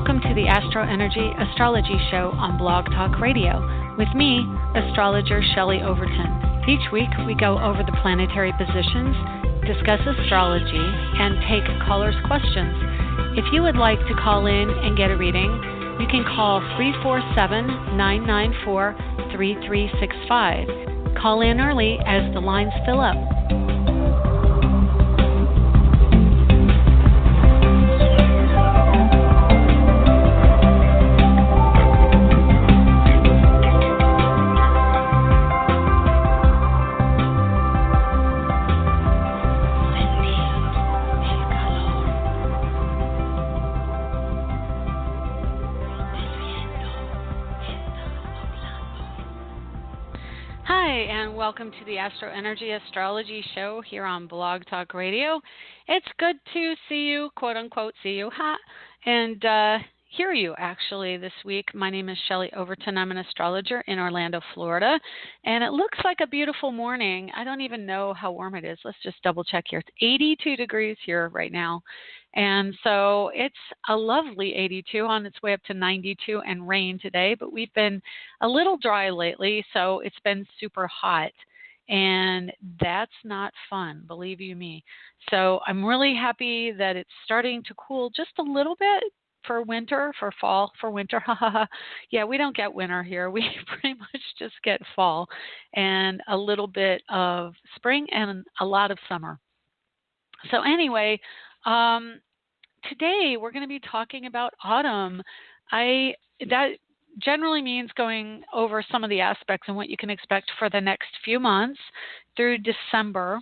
welcome to the AstroEnergy Astrology Show on Blog Talk Radio with me, Astrologer Shelley Overton. Each week we go over the planetary positions, discuss astrology, and take callers' questions. If you would like to call in and get a reading, you can call 347-994-3365. Call in early as the lines fill up. Welcome to the AstroEnergy Astrology Show here on Blog Talk Radio. It's good to see you, quote unquote, see you, and hear you actually this week. My name is Shelley Overton. I'm an astrologer in Orlando, Florida, and it looks like a beautiful morning. I don't even know how warm it is. Let's just double check here. It's 82 degrees here right now. And so it's a lovely 82 on its way up to 92 and rain today, but we've been a little dry lately, so it's been super hot, and that's not fun, believe you me. So I'm really happy that it's starting to cool just a little bit for winter, for fall, for winter. Yeah, we don't get winter here. We pretty much just get fall and a little bit of spring and a lot of summer. So anyway, today we're going to be talking about autumn. That generally means going over some of the aspects and what you can expect for the next few months through December.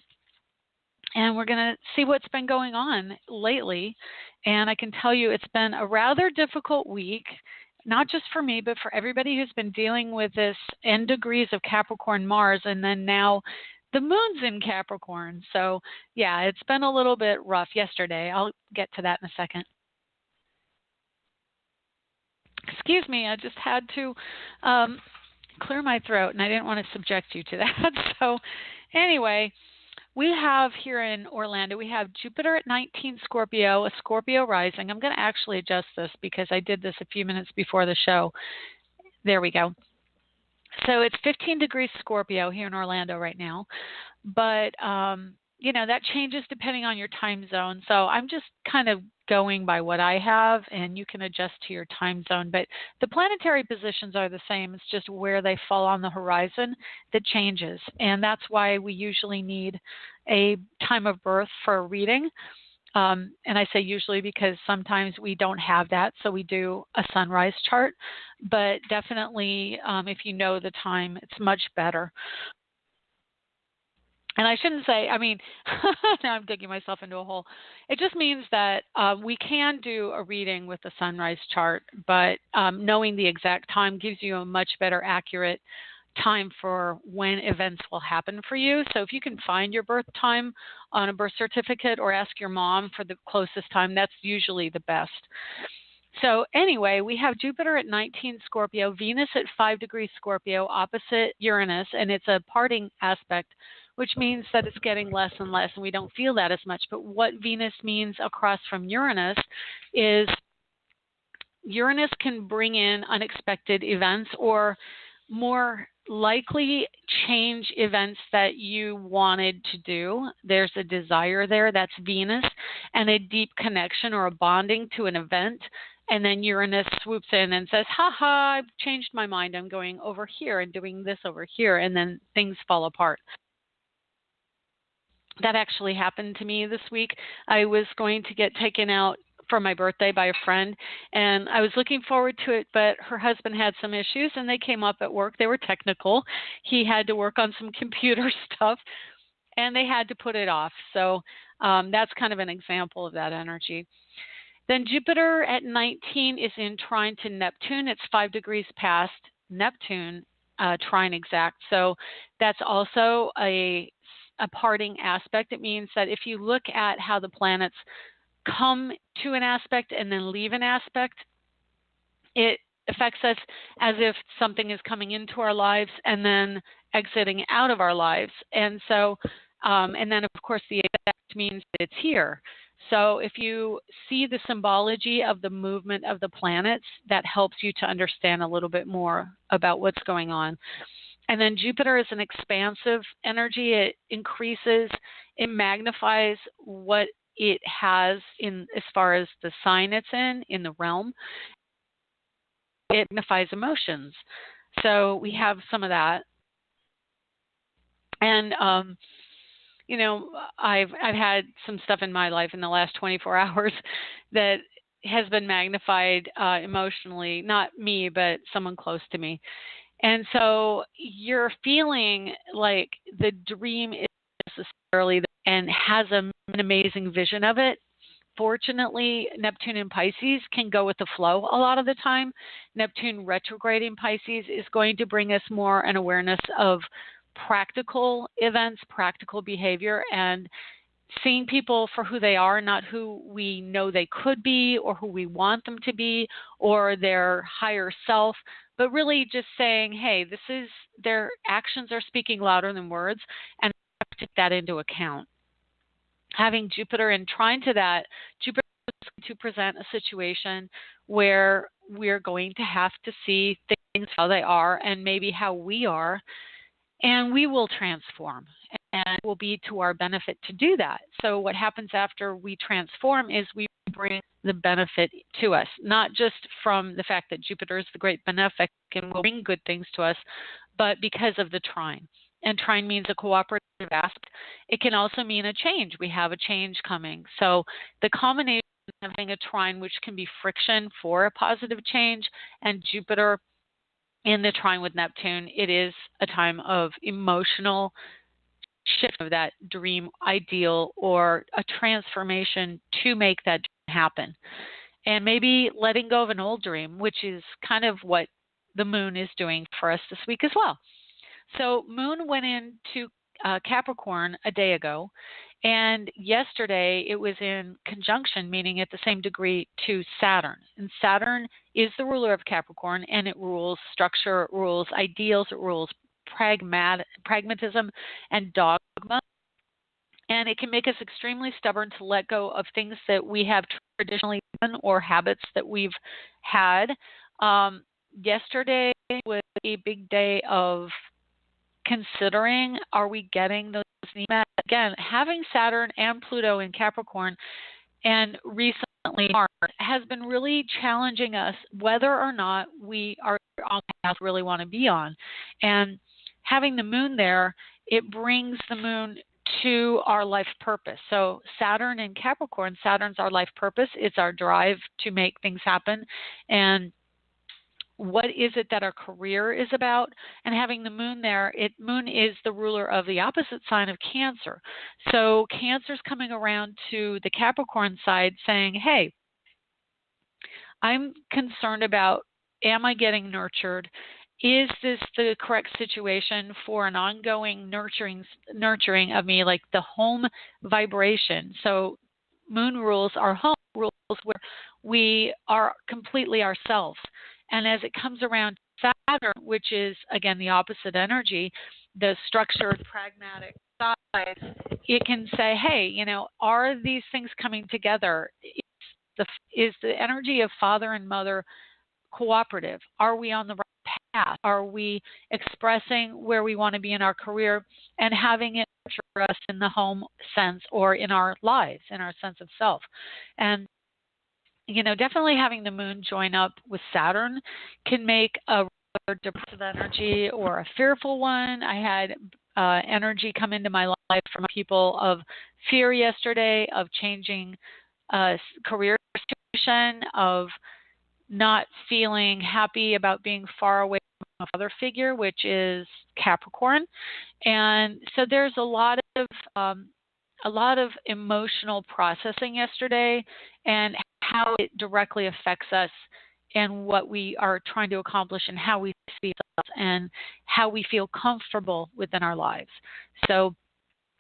And we're going to see what's been going on lately. And I can tell you it's been a rather difficult week, not just for me, but for everybody who's been dealing with this N degrees of Capricorn Mars, and then now the moon's in Capricorn. So, yeah, it's been a little bit rough yesterday. I'll get to that in a second. Excuse me, I just had to clear my throat, and I didn't want to subject you to that. So, anyway, we have here in Orlando, we have Jupiter at 19 Scorpio, a Scorpio rising. I'm going to actually adjust this because I did this a few minutes before the show. There we go. So it's 15 degrees Scorpio here in Orlando right now, but, that changes depending on your time zone. So I'm just kind of going by what I have, and you can adjust to your time zone. But the planetary positions are the same. It's just where they fall on the horizon that changes. And that's why we usually need a time of birth for a reading. And I say usually because sometimes we don't have that, so we do a sunrise chart. But definitely, if you know the time, it's much better. And I shouldn't say, now I'm digging myself into a hole. It just means that we can do a reading with the sunrise chart, but knowing the exact time gives you a much better accurate time for when events will happen for you. So if you can find your birth time on a birth certificate or ask your mom for the closest time, that's usually the best. So anyway, we have Jupiter at 19 Scorpio, Venus at 5 degrees Scorpio, opposite Uranus, and it's a parting aspect, which means that it's getting less and less, and we don't feel that as much. But what Venus means across from Uranus is Uranus can bring in unexpected events or more likely change events that you wanted to do. There's a desire there, that's Venus, and a deep connection or a bonding to an event. And then Uranus swoops in and says, I've changed my mind. I'm going over here and doing this over here. And then things fall apart. That actually happened to me this week. I was going to get taken out for my birthday by a friend, and I was looking forward to it, but her husband had some issues, and they came up at work. They were technical. He had to work on some computer stuff, and they had to put it off. So that's kind of an example of that energy. Then Jupiter at 19 is in trine to Neptune. It's 5 degrees past Neptune, trine exact. So that's also a parting aspect. It means that if you look at how the planets come to an aspect and then leave an aspect, it affects us as if something is coming into our lives and then exiting out of our lives. And so, and then of course the exact means that it's here. So if you see the symbology of the movement of the planets, that helps you to understand a little bit more about what's going on. And then Jupiter is an expansive energy. It increases, it magnifies what it has in as far as the sign it's in the realm. It magnifies emotions. So we have some of that. And you know, I've had some stuff in my life in the last 24 hours that has been magnified emotionally, not me, but someone close to me. And so you're feeling like the dream is necessarily and has an amazing vision of it. Fortunately, Neptune in Pisces can go with the flow a lot of the time. Neptune retrograde in Pisces is going to bring us more an awareness of practical events, practical behavior, and seeing people for who they are, not who we know they could be or who we want them to be or their higher self, but really just saying, hey, this is their actions are speaking louder than words, and I have to take that into account. Having Jupiter in trine to that, Jupiter is going to present a situation where we're going to have to see things how they are and maybe how we are, and we will transform, and it will be to our benefit to do that. So what happens after we transform is we bring the benefit to us, not just from the fact that Jupiter is the great benefic and will bring good things to us, but because of the trine. And trine means a cooperative aspect. It can also mean a change. We have a change coming. So the combination of having a trine, which can be friction for a positive change, and Jupiter in the trine with Neptune, it is a time of emotional shift of that dream ideal or a transformation to make that happen. And maybe letting go of an old dream, which is kind of what the moon is doing for us this week as well. So moon went into Capricorn a day ago, and yesterday it was in conjunction, meaning at the same degree, to Saturn. And Saturn is the ruler of Capricorn, and it rules structure, it rules ideals, it rules pragmatism and dogma. And it can make us extremely stubborn to let go of things that we have traditionally done or habits that we've had. Yesterday was a big day of considering, are we getting those needs met? Again, having Saturn and Pluto in Capricorn and recently Mars has been really challenging us whether or not we are on the path we really want to be on. And having the moon there, it brings the moon to our life purpose. So Saturn in Capricorn, Saturn's our life purpose. It's our drive to make things happen. And what is it that our career is about? And having the moon there, moon is the ruler of the opposite sign of Cancer. So Cancer's coming around to the Capricorn side saying, hey, I'm concerned about, am I getting nurtured? Is this the correct situation for an ongoing nurturing of me, like the home vibration? So moon rules our home, rules where we are completely ourselves. And as it comes around Saturn, which is, again, the opposite energy, the structured, pragmatic side, it can say, hey, you know, are these things coming together? Is the energy of father and mother cooperative? Are we on the right path? Are we expressing where we want to be in our career and having it nurture us in the home sense or in our lives, in our sense of self? And you know, definitely having the moon join up with Saturn can make a depressive energy or a fearful one. I had energy come into my life from people of fear yesterday, of changing career situation, of not feeling happy about being far away from a father figure, which is Capricorn. And so there's a lot of emotional processing yesterday, and how it directly affects us and what we are trying to accomplish and how we see ourselves and how we feel comfortable within our lives. So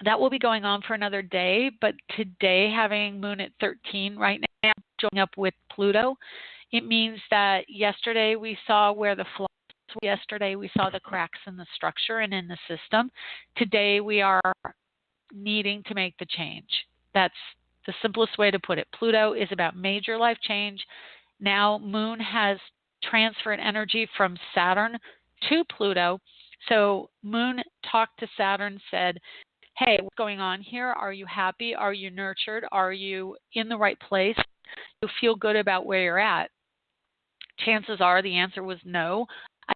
that will be going on for another day, but today, having moon at 13 right now, joining up with Pluto, it means that yesterday we saw where the flaws were. Yesterday we saw the cracks in the structure and in the system. Today we are needing to make the change. That's the simplest way to put it. Pluto is about major life change. Now, Moon has transferred energy from Saturn to Pluto. So, Moon talked to Saturn, said, hey, what's going on here? Are you happy? Are you nurtured? Are you in the right place? You feel good about where you're at? Chances are the answer was no.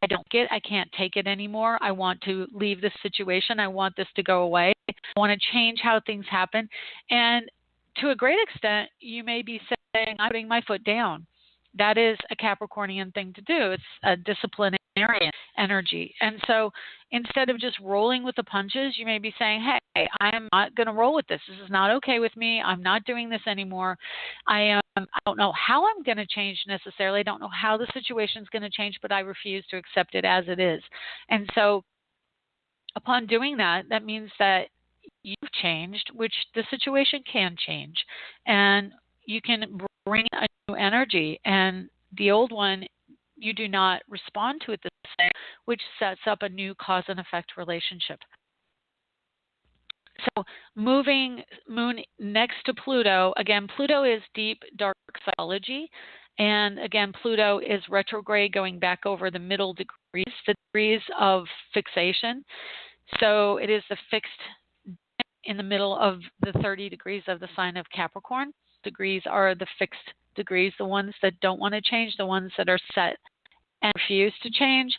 I can't take it anymore. I want to leave this situation. I want this to go away. I want to change how things happen. And to a great extent, you may be saying, I'm putting my foot down. That is a Capricornian thing to do. It's a disciplinarian energy. And so instead of just rolling with the punches, you may be saying, hey, I am not going to roll with this. This is not okay with me. I'm not doing this anymore. I don't know how I'm going to change necessarily. I don't know how the situation is going to change, but I refuse to accept it as it is. And so upon doing that, that means that you've changed, which the situation can change. And you can bring a new energy, and the old one, you do not respond to it the same, which sets up a new cause and effect relationship. So moving Moon next to Pluto, again, Pluto is deep, dark psychology. And again, Pluto is retrograde going back over the middle degrees of fixation. So it is the fixed in the middle of the 30 degrees of the sign of Capricorn. Degrees are the fixed degrees, the ones that don't want to change, the ones that are set and refuse to change.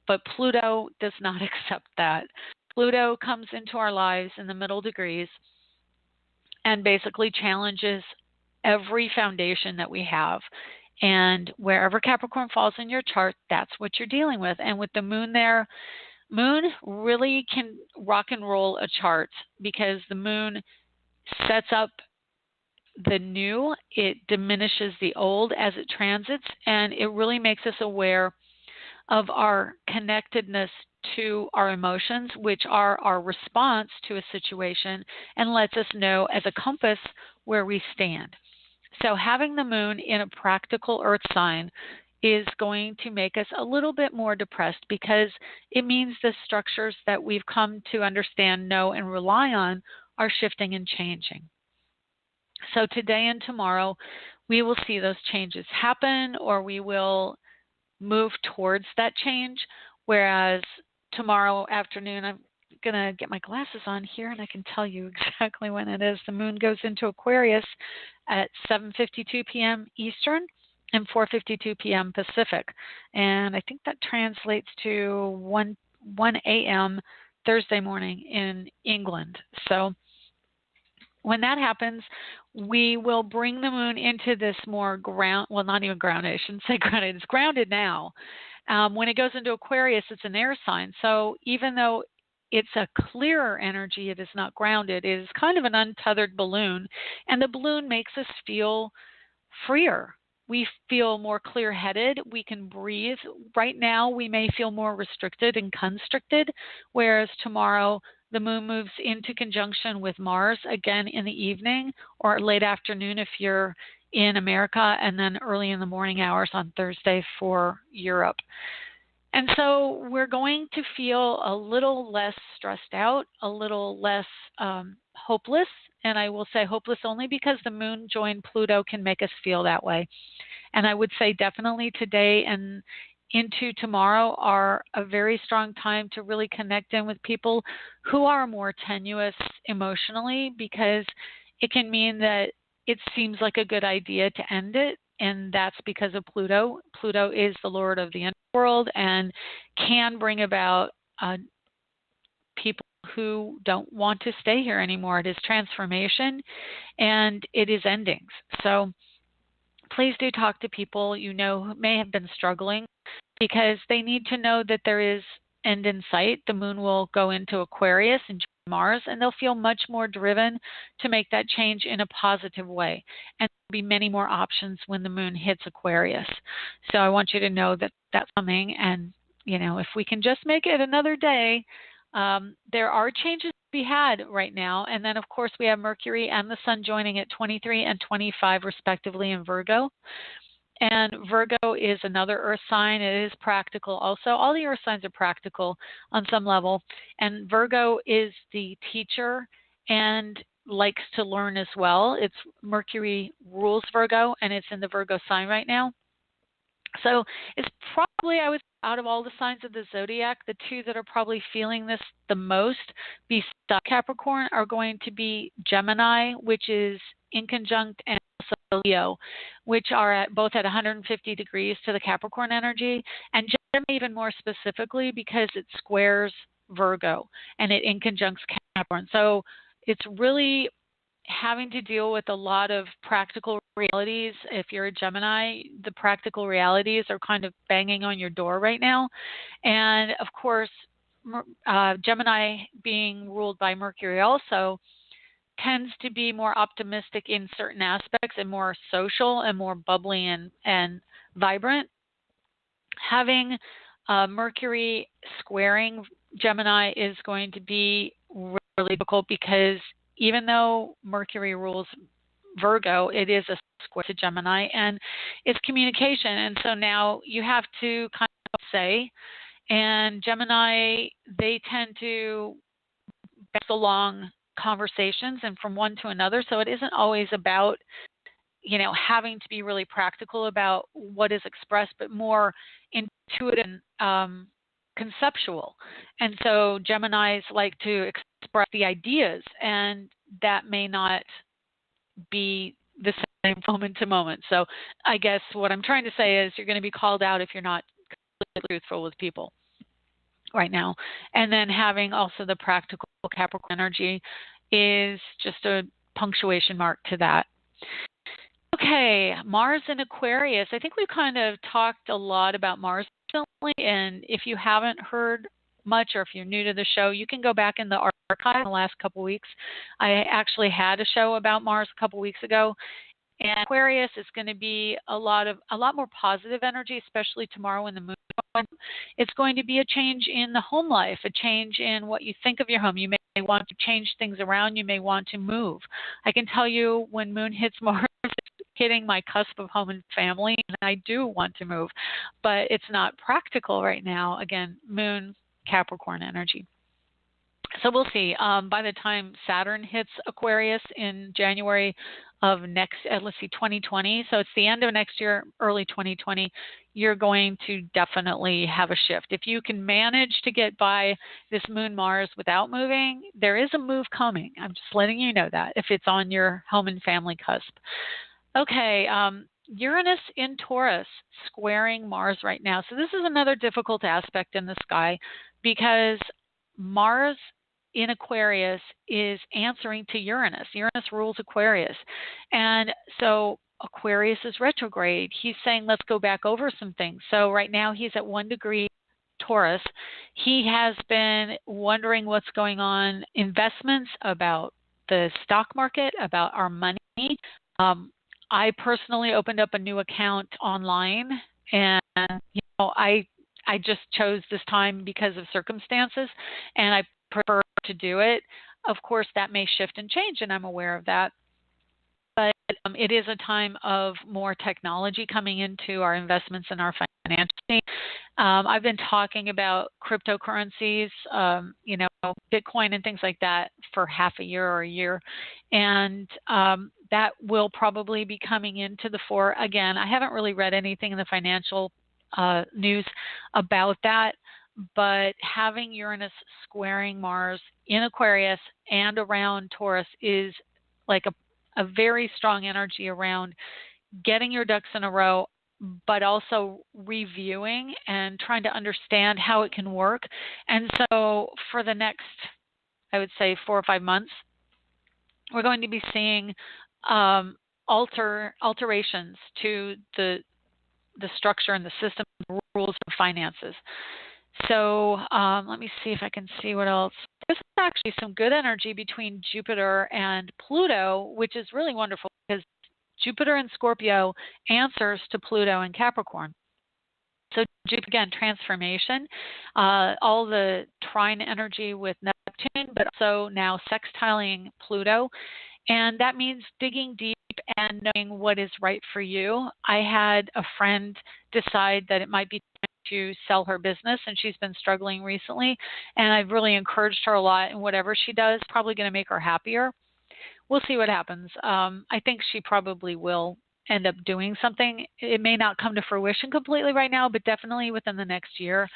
But Pluto does not accept that. Pluto comes into our lives in the middle degrees and basically challenges every foundation that we have. And wherever Capricorn falls in your chart, that's what you're dealing with. And with the Moon there, Moon really can rock and roll a chart because the Moon sets up the new, it diminishes the old as it transits, and it really makes us aware of our connectedness to our emotions, which are our response to a situation, and lets us know as a compass where we stand. So having the Moon in a practical earth sign is going to make us a little bit more depressed because it means the structures that we've come to understand, know, and rely on are shifting and changing. So today and tomorrow, we will see those changes happen, or we will move towards that change, whereas tomorrow afternoon, I'm going to get my glasses on here and I can tell you exactly when it is. The Moon goes into Aquarius at 7:52 p.m. Eastern and 4:52 p.m. Pacific. And I think that translates to 1 a.m. Thursday morning in England. So when that happens, we will bring the Moon into this more not even grounded, I shouldn't say grounded, it's grounded now. When it goes into Aquarius, it's an air sign. So even though it's a clearer energy, it is not grounded, it is kind of an untethered balloon. And the balloon makes us feel freer. We feel more clear-headed. We can breathe. Right now, we may feel more restricted and constricted, whereas tomorrow, the Moon moves into conjunction with Mars again in the evening or late afternoon if you're in America, and then early in the morning hours on Thursday for Europe. And so we're going to feel a little less stressed out, a little less hopeless. And I will say hopeless only because the Moon joined Pluto can make us feel that way. And I would say definitely today and into tomorrow are a very strong time to really connect in with people who are more tenuous emotionally, because it can mean that it seems like a good idea to end it. And that's because of Pluto. Pluto is the Lord of the underworld and can bring about people who don't want to stay here anymore. It is transformation and it is endings. So please do talk to people you know who may have been struggling, because they need to know that there is end in sight. The Moon will go into Aquarius and Mars, and they'll feel much more driven to make that change in a positive way. And there'll be many more options when the Moon hits Aquarius. So I want you to know that that's coming. And, if we can just make it another day, there are changes to be had right now. And then, of course, we have Mercury and the Sun joining at 23 and 25, respectively, in Virgo. And Virgo is another earth sign. It is practical also. All the earth signs are practical on some level. And Virgo is the teacher. And likes to learn as well. It's Mercury rules Virgo, and it's in the Virgo sign right now. So it's probably, I would, out of all the signs of the zodiac, the two that are probably feeling this the most, besides Capricorn, are going to be Gemini, which is in conjunct, and also Leo, which are both at 150 degrees to the Capricorn energy, and Gemini even more specifically because it squares Virgo and it in conjuncts Capricorn. So it's really having to deal with a lot of practical realities. If you're a Gemini, the practical realities are kind of banging on your door right now. And of course, Gemini being ruled by Mercury also tends to be more optimistic in certain aspects and more social and more bubbly and vibrant. Having Mercury squaring Gemini is going to be really difficult because even though Mercury rules Virgo, it is a square to Gemini, and it's communication. And so now you have to kind of say, and Gemini, they tend to bounce along conversations and from one to another. So it isn't always about, having to be really practical about what is expressed, but more intuitive and conceptual. And so Geminis like to express the ideas, and that may not be the same moment to moment. So I guess what I'm trying to say is you're going to be called out if you're not completely truthful with people right now. And then having also the practical Capricorn energy is just a punctuation mark to that. Okay, Mars in Aquarius. I think we've kind of talked a lot about Mars recently, and if you haven't heard much or if you're new to the show, you can go back in the archive in the last couple weeks. I actually had a show about Mars a couple weeks ago, and Aquarius is going to be a lot more positive energy, especially tomorrow when the moon. It's going to be a change in the home life, a change in what you think of your home. You may want to change things around. You may want to move. I can tell you when moon hits Mars, it's hitting my cusp of home and family, and I do want to move, but it's not practical right now. Again, moon, Capricorn energy. So we'll see. By the time Saturn hits Aquarius in January of 2020, so it's the end of next year, early 2020, you're going to definitely have a shift. If you can manage to get by this Moon Mars without moving, there is a move coming. I'm just letting you know that if it's on your home and family cusp. Okay, Uranus in Taurus squaring Mars right now. So this is another difficult aspect in the sky because Mars in Aquarius is answering to Uranus. Uranus rules Aquarius. And so Aquarius is retrograde. He's saying, let's go back over some things. So right now he's at 1 degree Taurus. He has been wondering what's going on, investments, about the stock market, about our money. I personally opened up a new account online, and I just chose this time because of circumstances, and I prefer to do it. Of course, that may shift and change, and I'm aware of that. But it is a time of more technology coming into our investments and our financing. I've been talking about cryptocurrencies, Bitcoin and things like that for half a year or a year. And that will probably be coming into the fore. Again, I haven't really read anything in the financial news about that, but having Uranus squaring Mars in Aquarius and around Taurus is like a very strong energy around getting your ducks in a row, but also reviewing and trying to understand how it can work. And so for the next, I would say, 4 or 5 months, we're going to be seeing alterations to the structure and the system, the rules of finances. So let me see if I can see what else. There's actually some good energy between Jupiter and Pluto, which is really wonderful because Jupiter in Scorpio answers to Pluto in Capricorn. So Jupiter, again, transformation, all the trine energy with Neptune, but also now sextiling Pluto. And that means digging deep and knowing what is right for you. I had a friend decide that it might be time to sell her business, and she's been struggling recently. And I've really encouraged her a lot, and whatever she does, probably going to make her happier. we'll see what happens. I think she probably will end up doing something. It may not come to fruition completely right now, but definitely within the next year.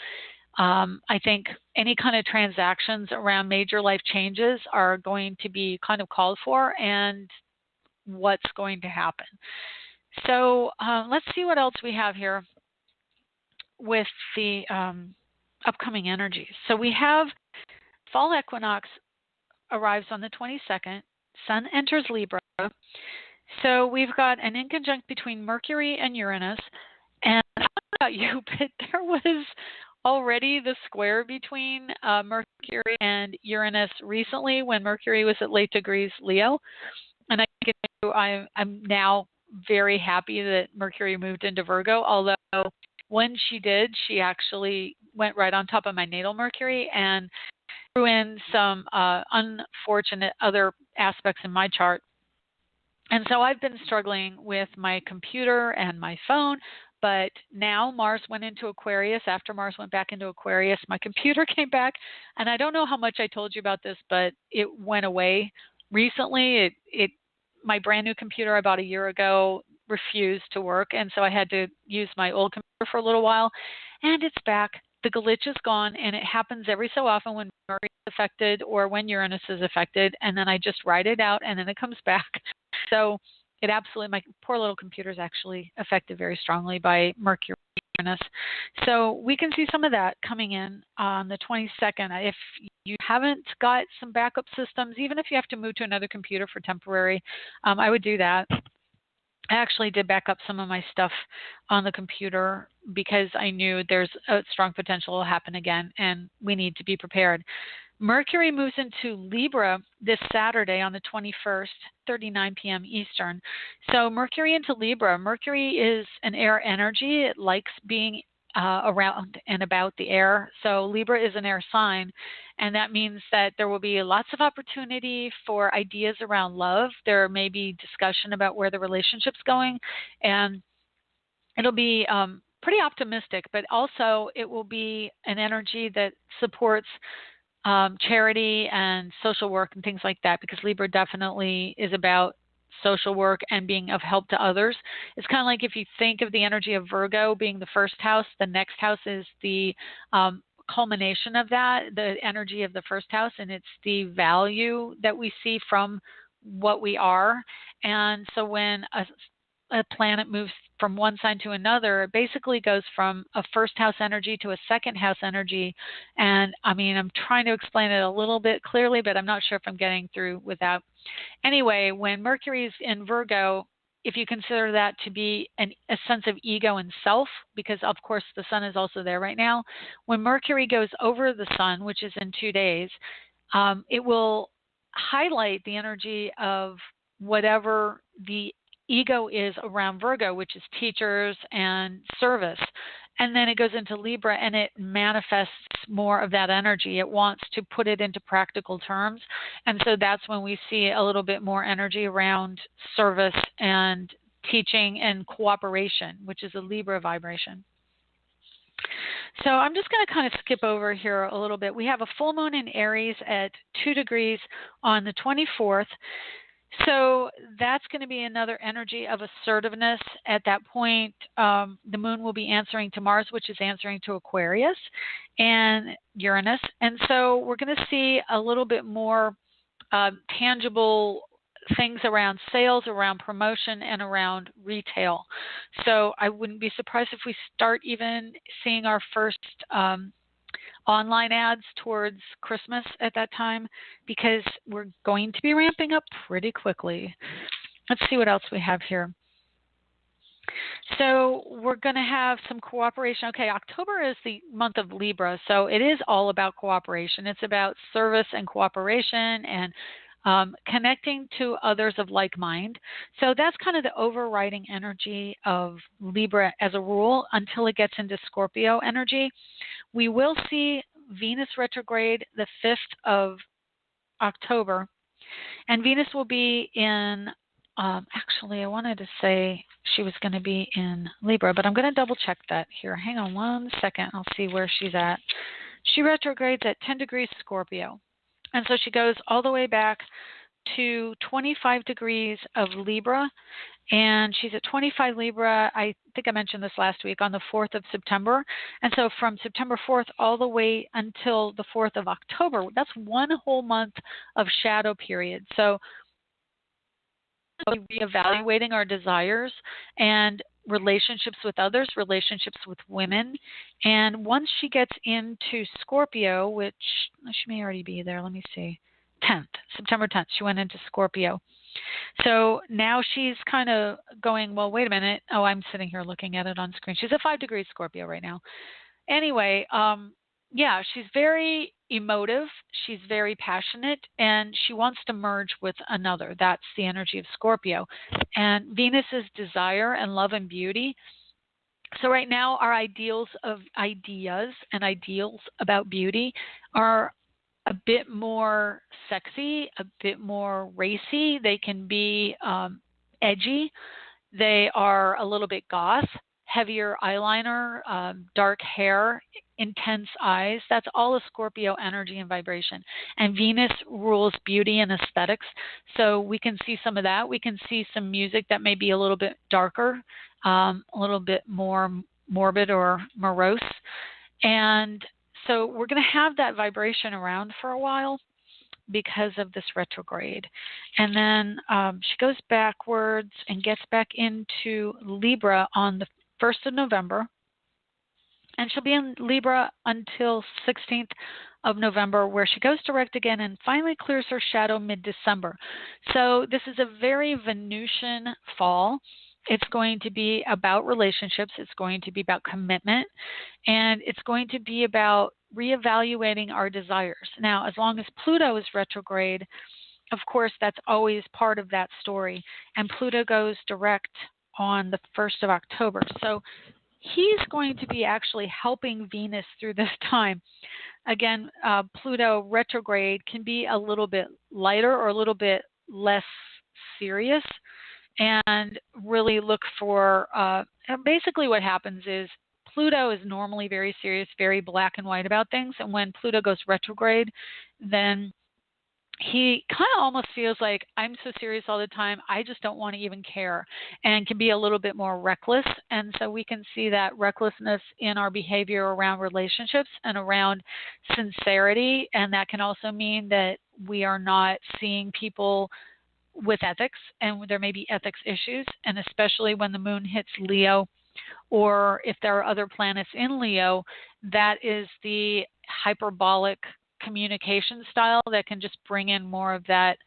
I think any kind of transactions around major life changes are going to be kind of called for, and what's going to happen. So let's see what else we have here with the upcoming energies. So we have fall equinox arrives on the 22nd. Sun enters Libra. So we've got an inconjunct between Mercury and Uranus. And I don't know about you, but there was already the square between Mercury and Uranus recently when Mercury was at late degrees Leo. And I'm now very happy that Mercury moved into Virgo, although when she did, she actually went right on top of my natal Mercury and threw in some unfortunate other aspects in my chart. And so I've been struggling with my computer and my phone, but now Mars went into Aquarius. After Mars went back into Aquarius, my computer came back, and I don't know how much I told you about this, but it went away recently. My brand new computer I bought a year ago refused to work, and so I had to use my old computer for a little while, and it's back. The glitch is gone, and it happens every so often when Mars is affected or when Uranus is affected, and then I just write it out, and then it comes back. So it absolutely, my poor little computer is actually affected very strongly by Mercury and Uranus. So we can see some of that coming in on the 22nd. If you haven't got some backup systems, even if you have to move to another computer for temporary, I would do that. I actually did back up some of my stuff on the computer because I knew there's a strong potential to happen again, and we need to be prepared. Mercury moves into Libra this Saturday on the 21st, 39 p.m. Eastern. So Mercury into Libra. Mercury is an air energy. It likes being around and about the air. So Libra is an air sign, and that means that there will be lots of opportunity for ideas around love. There may be discussion about where the relationship's going, and it'll be pretty optimistic, but also it will be an energy that supports charity and social work and things like that, because Libra definitely is about social work and being of help to others. It's kind of like if you think of the energy of Virgo being the first house, the next house is the culmination of that, the energy of the first house, and it's the value that we see from what we are. And so when a planet moves from one sign to another, it basically goes from a first house energy to a second house energy. And I mean, I'm trying to explain it a little bit clearly, but I'm not sure if I'm getting through with that. Anyway, when Mercury is in Virgo, if you consider that to be a sense of ego and self, because of course the sun is also there right now, when Mercury goes over the sun, which is in 2 days, it will highlight the energy of whatever the ego is around Virgo, which is teachers and service. And then it goes into Libra and it manifests more of that energy. It wants to put it into practical terms. And so that's when we see a little bit more energy around service and teaching and cooperation, which is a Libra vibration. So I'm just going to kind of skip over here a little bit. We have a full moon in Aries at 2 degrees on the 24th. So that's going to be another energy of assertiveness. At that point, the moon will be answering to Mars, which is answering to Aquarius and Uranus. And so we're going to see a little bit more tangible things around sales, around promotion, and around retail. So I wouldn't be surprised if we start even seeing our first online ads towards Christmas at that time, because we're going to be ramping up pretty quickly. Let's see what else we have here. So we're going to have some cooperation. Okay, October is the month of Libra, so it is all about cooperation. It's about service and cooperation and connecting to others of like mind. So that's kind of the overriding energy of Libra as a rule until it gets into Scorpio energy. We will see Venus retrograde the 5th of October, and Venus will be in, actually I wanted to say she was going to be in Libra, but I'm going to double check that here. Hang on one second. I'll see where she's at. She retrogrades at 10 degrees Scorpio. And so she goes all the way back to 25 degrees of Libra, and she's at 25 Libra. I think I mentioned this last week, on the 4th of September. And so from September 4th all the way until the 4th of October, that's one whole month of shadow period. So reevaluating our desires and relationships with others, relationships with women. And once she gets into Scorpio, which she may already be there, let me see, 10th, September 10th, she went into Scorpio. So now she's kind of going, well, wait a minute. Oh, I'm sitting here looking at it on screen. She's at 5 degrees Scorpio right now. Anyway, yeah, she's very emotive. She's very passionate, and she wants to merge with another. That's the energy of Scorpio. And Venus is desire and love and beauty. So right now, our ideas and ideals about beauty are a bit more sexy, a bit more racy. They can be edgy. They are a little bit goth, heavier eyeliner, dark hair, intense eyes. That's all a Scorpio energy and vibration. And Venus rules beauty and aesthetics. So we can see some of that. We can see some music that may be a little bit darker, a little bit more morbid or morose. And so we're going to have that vibration around for a while because of this retrograde. And then she goes backwards and gets back into Libra on the 1st of November. And she'll be in Libra until 16th of November, where she goes direct again and finally clears her shadow mid-December. So this is a very Venusian fall. It's going to be about relationships. It's going to be about commitment. And it's going to be about reevaluating our desires. Now, as long as Pluto is retrograde, of course, that's always part of that story. And Pluto goes direct on the 1st of October. So he's going to be actually helping Venus through this time. Again, Pluto retrograde can be a little bit lighter or a little bit less serious, and really look for basically what happens is Pluto is normally very serious, very black and white about things. And when Pluto goes retrograde, then he kind of almost feels like, I'm so serious all the time, I just don't want to even care, and can be a little bit more reckless. And so we can see that recklessness in our behavior around relationships and around sincerity. And that can also mean that we are not seeing people with ethics, and there may be ethics issues. And especially when the moon hits Leo, or if there are other planets in Leo, that is the hyperbolic communication style that can just bring in more of that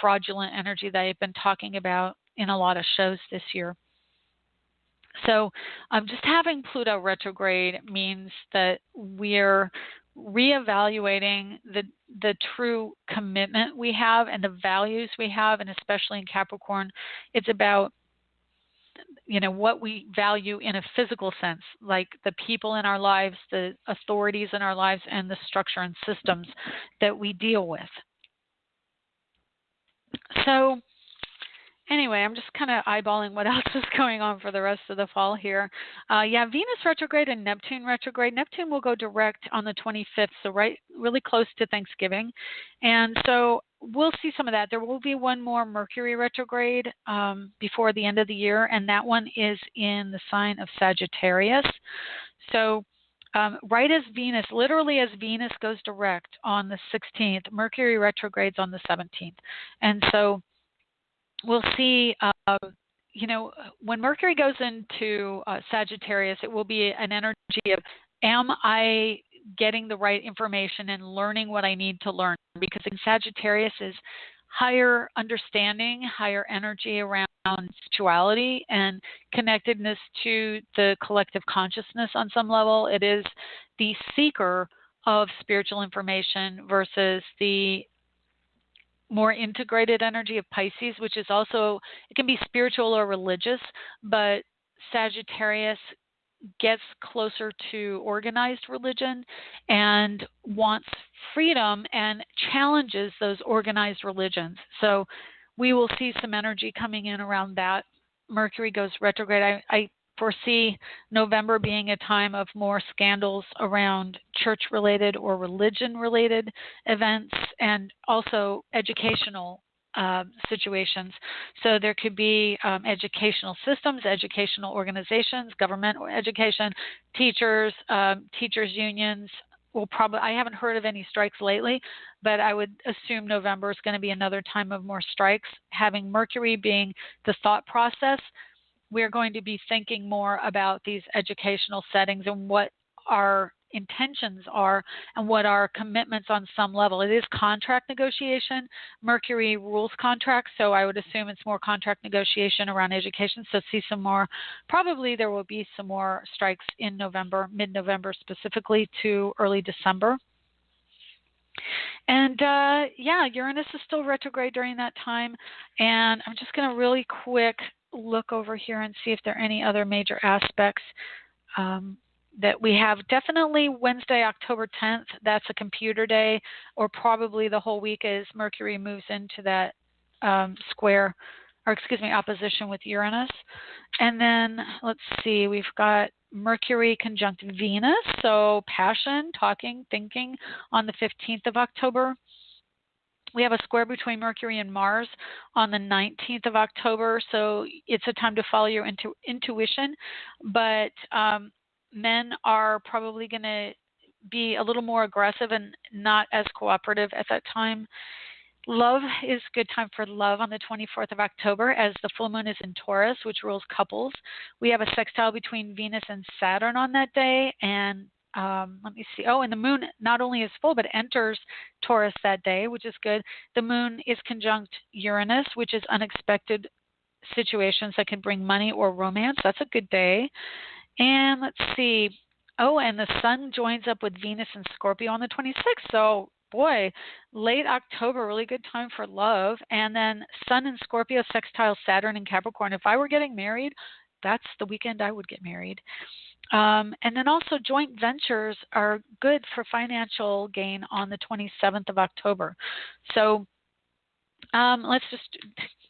fraudulent energy that I've been talking about in a lot of shows this year. So just having Pluto retrograde means that we're reevaluating the true commitment we have and the values we have, and especially in Capricorn, it's about what we value in a physical sense, like the people in our lives, the authorities in our lives, and the structure and systems that we deal with. So anyway, I'm just kind of eyeballing what else is going on for the rest of the fall here. Venus retrograde and Neptune retrograde. Neptune will go direct on the 25th, so really close to Thanksgiving. And so we'll see some of that. There will be one more Mercury retrograde before the end of the year, and that one is in the sign of Sagittarius. So right as Venus, literally as Venus goes direct on the 16th, Mercury retrogrades on the 17th. And so we'll see, when Mercury goes into Sagittarius, it will be an energy of, am I getting the right information and learning what I need to learn? Because in Sagittarius is higher understanding, higher energy around spirituality and connectedness to the collective consciousness on some level. It is the seeker of spiritual information versus the more integrated energy of Pisces, which is also, it can be spiritual or religious, but Sagittarius gets closer to organized religion and wants freedom and challenges those organized religions. So we will see some energy coming in around that. Mercury goes retrograde. I foresee November being a time of more scandals around church-related or religion-related events, and also educational situations. So there could be educational systems, educational organizations, government education, teachers, teachers unions. I haven't heard of any strikes lately, but I would assume November is going to be another time of more strikes. Having Mercury being the thought process, we're going to be thinking more about these educational settings and what our intentions are and what our commitments on some level. It is contract negotiation. Mercury rules contracts, so I would assume it's more contract negotiation around education. So see some more, probably there will be some more strikes in November, mid-November specifically to early December. And Uranus is still retrograde during that time. And I'm just going to really quick look over here and see if there are any other major aspects that we have. Definitely Wednesday, October 10th, that's a computer day, or probably the whole week as Mercury moves into that opposition with Uranus. And then let's see, we've got Mercury conjunct Venus, so passion, talking, thinking on the 15th of October. We have a square between Mercury and Mars on the 19th of October, so it's a time to follow your intuition, but men are probably going to be a little more aggressive and not as cooperative at that time. Love is a good time for love on the 24th of October as the full moon is in Taurus, which rules couples. We have a sextile between Venus and Saturn on that day, and let me see. Oh, and the moon not only is full, but enters Taurus that day, which is good. The moon is conjunct Uranus, which is unexpected situations that can bring money or romance. That's a good day. And let's see. Oh, and the sun joins up with Venus and Scorpio on the 26th. So, boy, late October, really good time for love. And then Sun and Scorpio sextile Saturn and Capricorn. If I were getting married, that's the weekend I would get married. And then also joint ventures are good for financial gain on the 27th of October. So let's just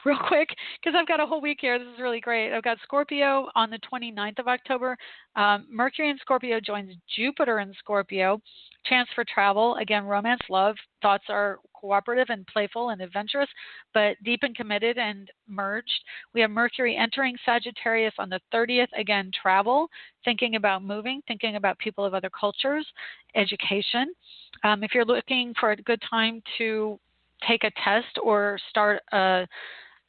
real quick, because I've got a whole week here. This is really great. I've got Scorpio on the 29th of October. Mercury in Scorpio joins Jupiter in Scorpio. Chance for travel. Again, romance, love. Thoughts are cooperative and playful and adventurous, but deep and committed and merged. We have Mercury entering Sagittarius on the 30th. Again, travel, thinking about moving, thinking about people of other cultures, education. If you're looking for a good time to take a test or start a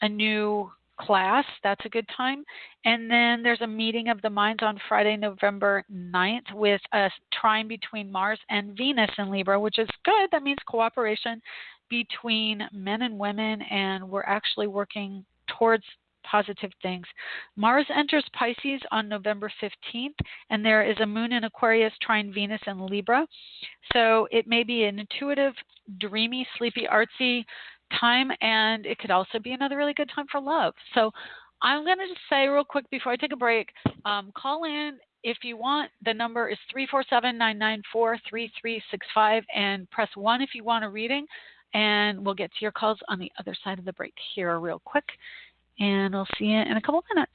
new class, that's a good time. And then there's a meeting of the minds on Friday, November 9th with a trine between Mars and Venus in Libra, which is good. That means cooperation between men and women, and we're actually working towards positive things. Mars enters Pisces on November 15th, and there is a moon in Aquarius trine Venus in Libra. So it may be an intuitive, dreamy, sleepy, artsy time, and it could also be another really good time for love. So I'm going to just say real quick before I take a break, call in if you want. The number is 347-994-3365, and press 1 if you want a reading, and we'll get to your calls on the other side of the break here real quick. And I'll see you in a couple of minutes.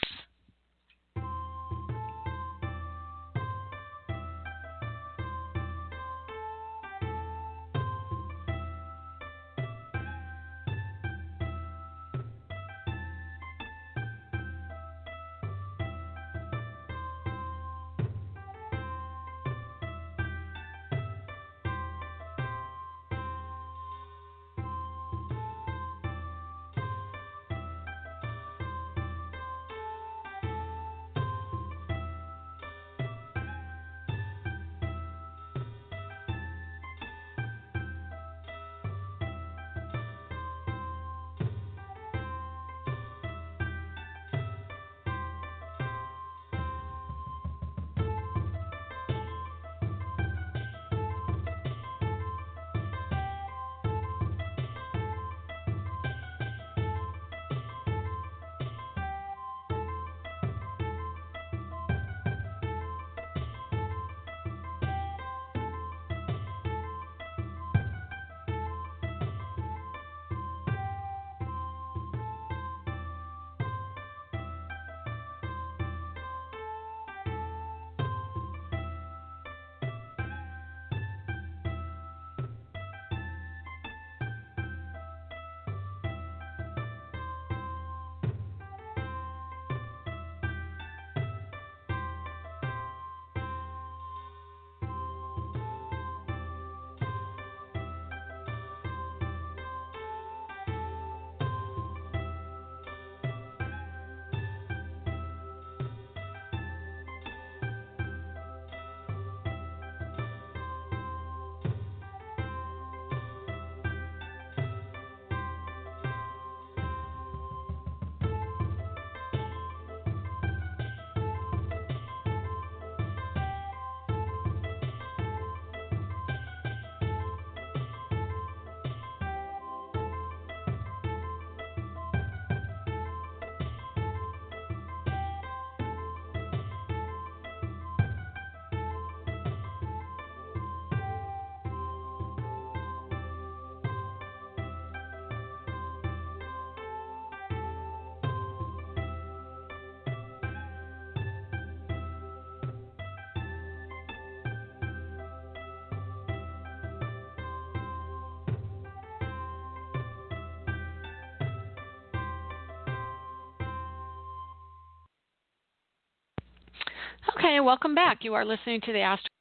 Okay, welcome back. You are listening to the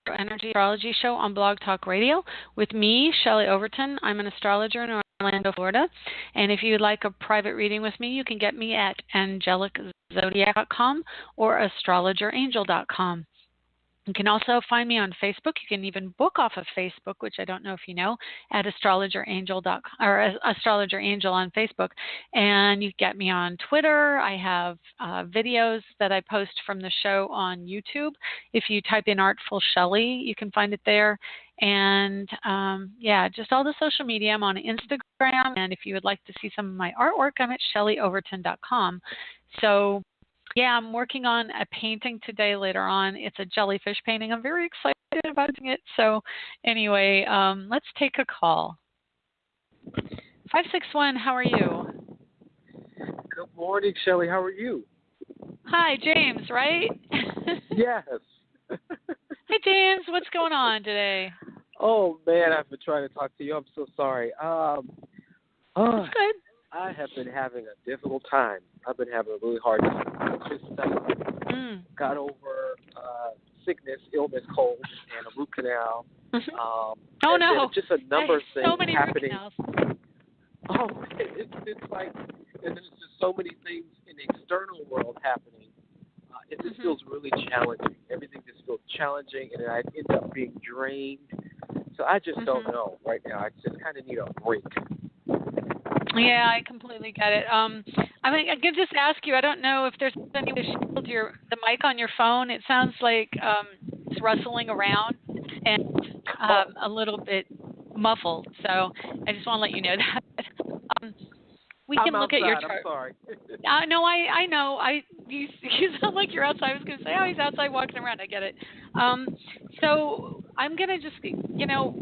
AstroEnergy Astrology Show on Blog Talk Radio with me, Shelley Overton. I'm an astrologer in Orlando, Florida. And if you'd like a private reading with me, you can get me at angeliczodiac.com or astrologerangel.com. You can also find me on Facebook. You can even book off of Facebook, which I don't know if you know, at astrologerangel.com or Astrologer Angel on Facebook. And you get me on Twitter. I have videos that I post from the show on YouTube. If you type in Artful Shelley, you can find it there. And just all the social media. I'm on Instagram. And if you would like to see some of my artwork, I'm at shelleyoverton.com. So yeah, I'm working on a painting today later on. It's a jellyfish painting. I'm very excited about doing it. So anyway, let's take a call. 561, how are you? Good morning, Shelley. How are you? Hi, James, right? Yes. Hey, James, what's going on today? Oh, man, I've been trying to talk to you. I'm so sorry. That's good. I have been having a difficult time. I've been having a really hard time. I just got over sickness, illness, cold, and a root canal. Oh, no. Just a number of things so many happening. Root canals. Oh, it's like, and there's just so many things in the external world happening. It just feels really challenging. Everything just feels challenging, and I end up being drained. So I just don't know right now. I just kind of need a break. Yeah, I completely get it. I mean, I could just ask you, I don't know if there's any way to shield the mic on your phone. It sounds like it's rustling around and a little bit muffled. So I just want to let you know that. We can look at your chart. I'm sorry. No, I know. You sound like you're outside. I was going to say, oh, he's outside walking around. I get it. So I'm going to just,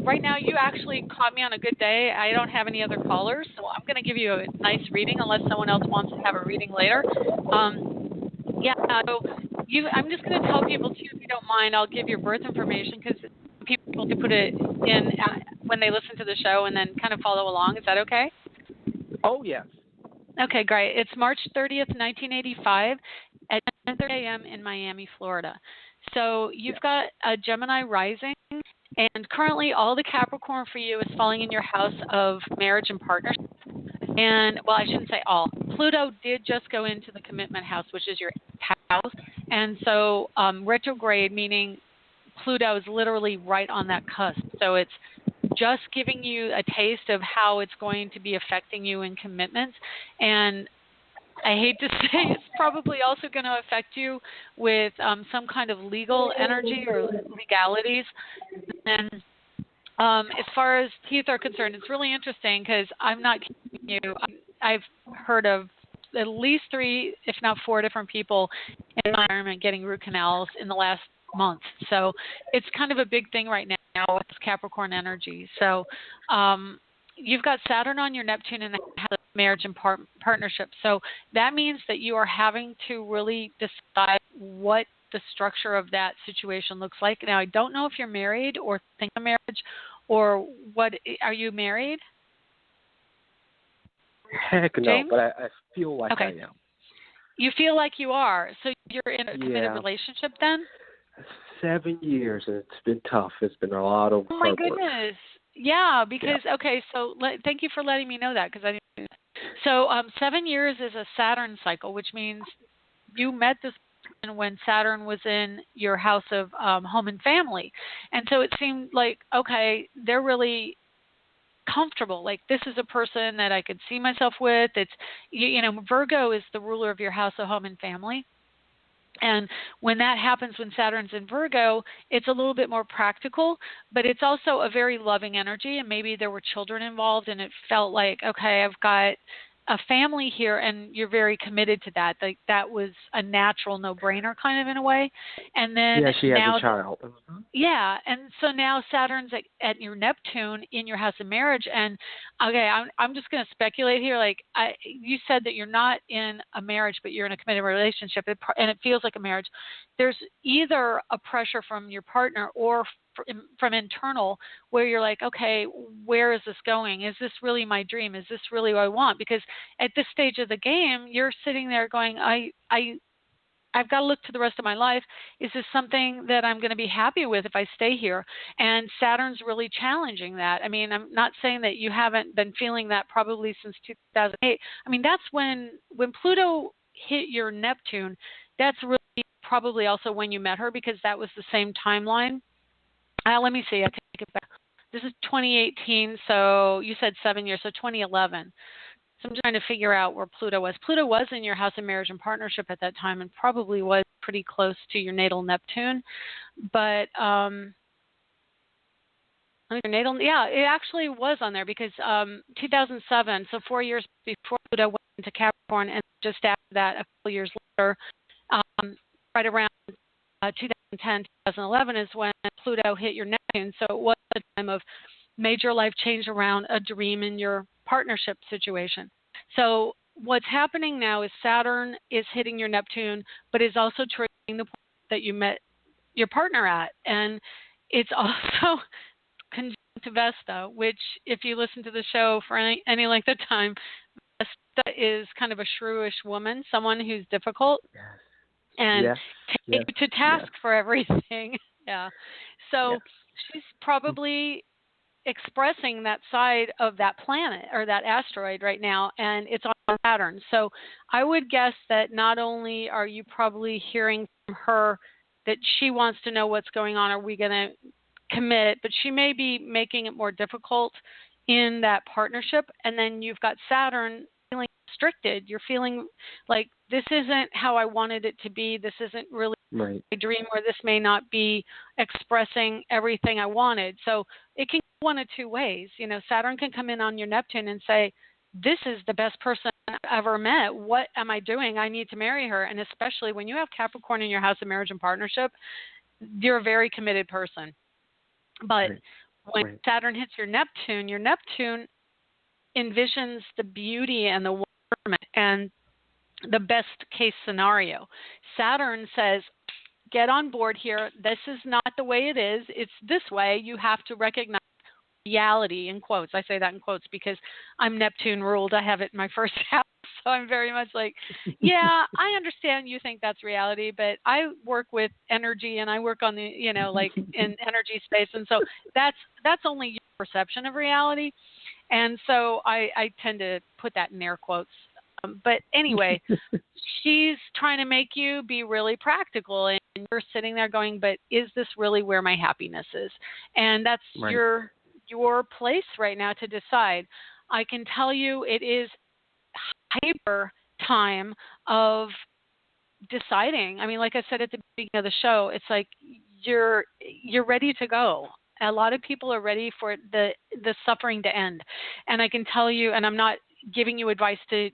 right now you actually caught me on a good day. I don't have any other callers, so I'm going to give you a nice reading unless someone else wants to have a reading later. So I'm just going to tell people, too, if you don't mind, I'll give your birth information because people can put it in when they listen to the show and then kind of follow along. Is that okay? Oh, yes. Okay, great. It's March 30th, 1985 at 10:30 a.m. in Miami, Florida. So you've got a Gemini rising, and currently all the Capricorn for you is falling in your house of marriage and partnership. And, well, I shouldn't say all. Pluto did just go into the commitment house, which is your house. And so retrograde, meaning Pluto is literally right on that cusp. So it's just giving you a taste of how it's going to be affecting you in commitments. And I hate to say it's probably also going to affect you with some kind of legal energy or legalities. And as far as teeth are concerned, it's really interesting because I'm not kidding you. I've heard of at least 3, if not 4 different people in my environment getting root canals in the last month. So it's kind of a big thing right now with Capricorn energy. So you've got Saturn on your Neptune in the house of marriage and partnership. So that means that you are having to really decide what the structure of that situation looks like. Now, I don't know if you're married or think of marriage or what. Are you married? Heck no, James? but I feel like I am. You feel like you are. So you're in a committed relationship then? 7 years, and it's been tough. It's been a lot of hard work. Oh, my goodness. Yeah, because, okay, so thank you for letting me know that because I didn't know that. So 7 years is a Saturn cycle, which means you met this person when Saturn was in your house of home and family. And so it seemed like, okay, they're really comfortable. Like, this is a person that I could see myself with. It's, Virgo is the ruler of your house of home and family. And when that happens, when Saturn's in Virgo, it's a little bit more practical, but it's also a very loving energy. And maybe there were children involved and it felt like, okay, I've got a family here and you're very committed to that. Like, that was a natural no-brainer kind of in a way. And then she has a child. Yeah, and so now Saturn's at your Neptune in your house of marriage, and okay, I'm just going to speculate here. Like, you said that you're not in a marriage, but you're in a committed relationship, and it feels like a marriage. There's either a pressure from your partner or from internal where you're like, okay, where is this going? Is this really my dream? Is this really what I want? Because at this stage of the game, you're sitting there going, I I've got to look to the rest of my life. Is this something that I'm going to be happy with if I stay here? And Saturn's really challenging that. I mean, I'm not saying that you haven't been feeling that probably since 2008. I mean, that's when Pluto hit your Neptune. That's really probably also when you met her, because that was the same timeline. Let me see. I take it back. This is 2018, so you said 7 years, so 2011. So I'm trying to figure out where Pluto was. Pluto was in your house of marriage and partnership at that time, and probably was pretty close to your natal Neptune. But your natal, yeah, it actually was on there, because 2007, so 4 years before Pluto went into Capricorn, and just after that, a couple years later, right around 2010, 2011 is when Pluto hit your Neptune. So it was a time of major life change around a dream in your partnership situation. So what's happening now is Saturn is hitting your Neptune, but is also triggering the point that you met your partner at. And it's also conjunct Vesta, which, if you listen to the show for any length of time, Vesta is kind of a shrewish woman, someone who's difficult. Yes. And yes. take you to task for everything. Yeah. So she's probably expressing that side of that planet or that asteroid right now, and it's on Saturn. So I would guess that not only are you probably hearing from her that she wants to know what's going on, are we going to commit, but she may be making it more difficult in that partnership. And then you've got Saturn feeling restricted. You're feeling like this isn't how I wanted it to be. This isn't really right. my dream, or this may not be expressing everything I wanted. So it can go one of two ways. You know, Saturn can come in on your Neptune and say, this is the best person I've ever met. What am I doing? I need to marry her. And especially when you have Capricorn in your house of marriage and partnership, you're a very committed person. But when Saturn hits your Neptune envisions the beauty and the wonderment and the best case scenario. Saturn says, get on board here. This is not the way it is. It's this way. You have to recognize reality, in quotes. I say that in quotes because I'm Neptune ruled. I have it in my first house. So I'm very much like, yeah, I understand you think that's reality, but I work with energy and I work on the, you know, like in energy space. And so that's only your perception of reality. And so I tend to put that in air quotes. But anyway, she's trying to make you be really practical, and you're sitting there going, but is this really where my happiness is? And that's your place right now to decide. I can tell you it is hyper time of deciding. I mean, like I said at the beginning of the show, it's like you're ready to go. A lot of people are ready for the suffering to end. And I can tell you, and I'm not giving you advice to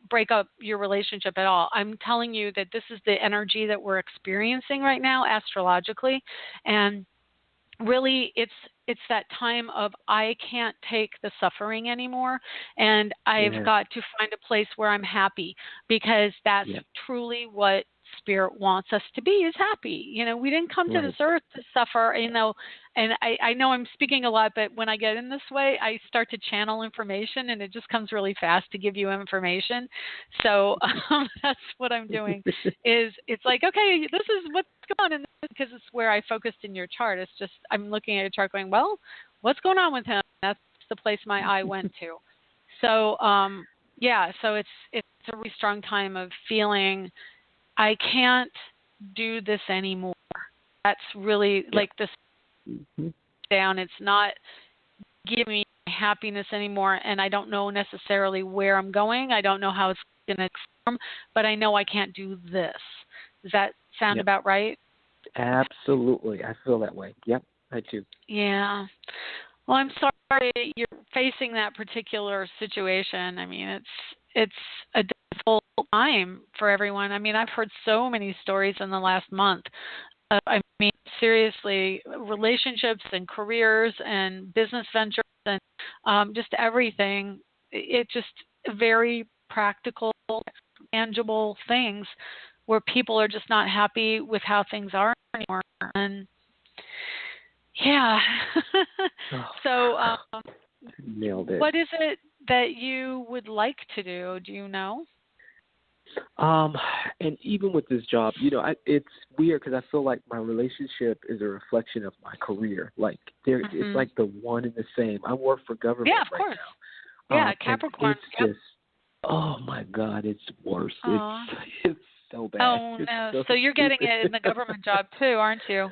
break up your relationship at all. I'm telling you that this is the energy that we're experiencing right now astrologically. And really it's that time of I can't take the suffering anymore, and I've got to find a place where I'm happy, because that's truly what Spirit wants us to be, is happy. You know, we didn't come to this earth to suffer, you know, and I know I'm speaking a lot, but when I get in this way, I start to channel information, and it just comes really fast to give you information. So that's what I'm doing. Is it's like, okay, this is what's going on, and because it's where I focused in your chart. It's just I'm looking at your chart, going, well, what's going on with him? That's the place my eye went to. So so it's a really strong time of feeling I can't do this anymore. That's really like this down. It's not giving me happiness anymore, and I don't know necessarily where I'm going. I don't know how it's going to form, but I know I can't do this. Does that sound about right? Absolutely. I feel that way. Yep, I do. Yeah. Well, I'm sorry you're facing that particular situation. I mean, it's a difficult time for everyone. I mean, I've heard so many stories in the last month. I mean, seriously, relationships and careers and business ventures and just everything. It just very practical, tangible things where people are just not happy with how things are anymore. And yeah. So nailed it. What is it that you would like to do? Do you know? Um, and even with this job, it's weird because I feel like my relationship is a reflection of my career. Like it's like the one and the same. I work for government Yeah, of right course. now, Yeah, and Capricorn. it's Yep. just, oh my God, it's worse. Oh. It's so bad. Oh It's no. so So you're getting stupid. it in the government job too, aren't you?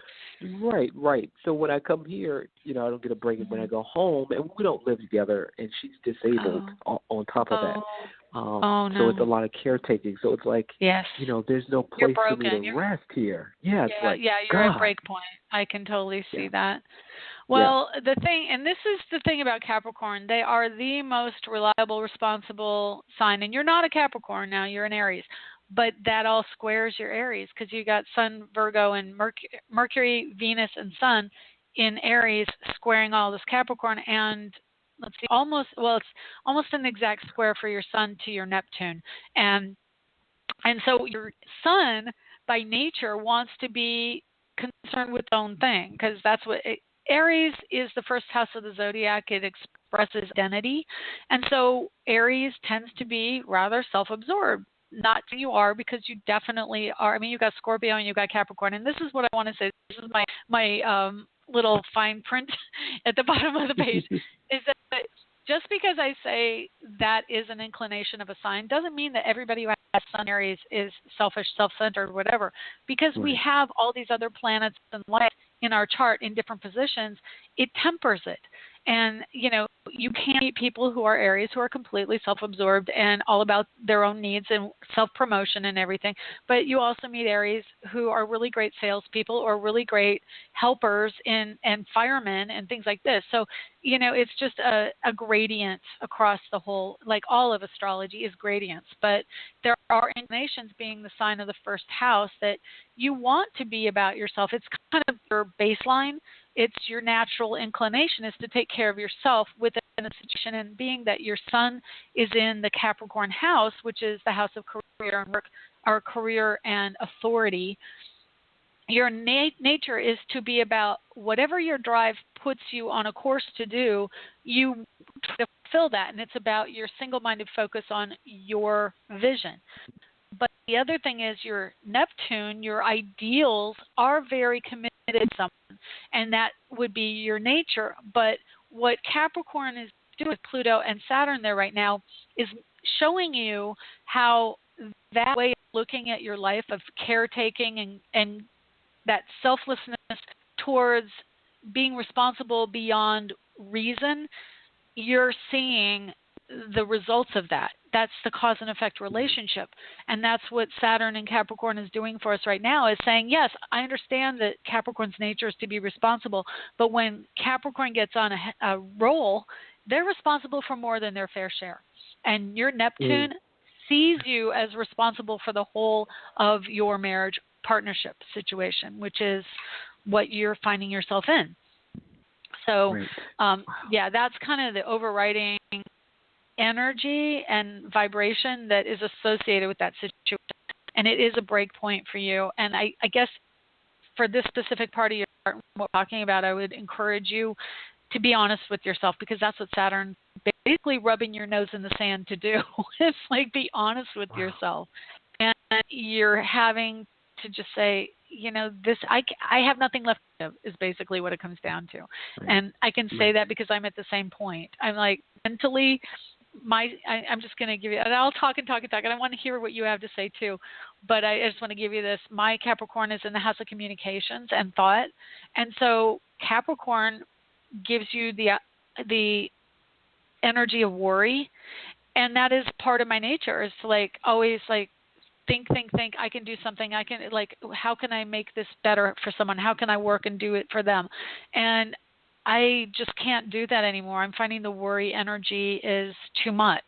Right, right. So when I come here, I don't get a break. And when I go home, and we don't live together, and she's disabled Oh. on top of that. Oh. Oh So it's a no. lot of caretaking. So it's like, Yes. there's no You're place for me to broken. rest here. Yeah, it's Yeah, like, yeah, you're at God. break point. I can totally Yeah, see that. yeah. Well, the thing, and this is the thing about Capricorn, they are the most reliable, responsible sign. And you're not a Capricorn now, you're an Aries. But that all squares your Aries because you got Sun, Virgo, and Mercury, Venus, and Sun in Aries squaring all this Capricorn. And let's see, it's almost an exact square for your Sun to your Neptune. And so your Sun, by nature, wants to be concerned with its own thing because that's what Aries is the first house of the zodiac. It expresses identity. And so Aries tends to be rather self-absorbed. Not that you are, because you definitely are. I mean, you've got Scorpio and you've got Capricorn. And this is what I want to say. This is my little fine print at the bottom of the page is that just because I say that is an inclination of a sign doesn't mean that everybody who has Sun Aries is selfish, self-centered, whatever. Because we Right. have all these other planets and light in our chart in different positions, it tempers it. And, you can meet people who are Aries who are completely self-absorbed and all about their own needs and self-promotion and everything. But you also meet Aries who are really great salespeople or really great helpers and firemen and things like this. So, it's just a gradient across the whole, like all of astrology is gradients. But there are inclinations, being the sign of the first house, that you want to be about yourself. It's kind of your baseline. It's your natural inclination is to take care of yourself within a situation. And being that your Sun is in the Capricorn house, which is the house of career and work, or career and authority, your nature is to be about whatever your drive puts you on a course to do, you try to fulfill that. And it's about your single-minded focus on your vision. But the other thing is your Neptune, your ideals are very committed to someone, and that would be your nature. But what Capricorn is doing with Pluto and Saturn there right now is showing you how that way of looking at your life of caretaking and that selflessness towards being responsible beyond reason, you're seeing the results of that. That's the cause and effect relationship. And that's what Saturn and Capricorn is doing for us right now, is saying, yes, I understand that Capricorn's nature is to be responsible, but when Capricorn gets on a roll, they're responsible for more than their fair share. And your Neptune sees you as responsible for the whole of your marriage partnership situation, which is what you're finding yourself in. So, Right. that's kind of the overriding energy and vibration that is associated with that situation. And it is a break point for you. And I guess for this specific part of your chart, what we're talking about, I would encourage you to be honest with yourself, because that's what Saturn basically rubbing your nose in the sand to do. It's like, be honest with yourself. And you're having to just say, this, I have nothing left to give, is basically what it comes down to. Right. And I can say Right. that because I'm at the same point. I'm like, mentally, I'm just going to give you, and I'll talk and talk and talk, and I want to hear what you have to say too. But I just want to give you this. My Capricorn is in the house of communications and thought. And so Capricorn gives you the energy of worry. And that is part of my nature, is to like always like think. I can do something. I can, like, how can I make this better for someone? How can I work and do it for them? And I just can't do that anymore. I'm finding the worry energy is too much.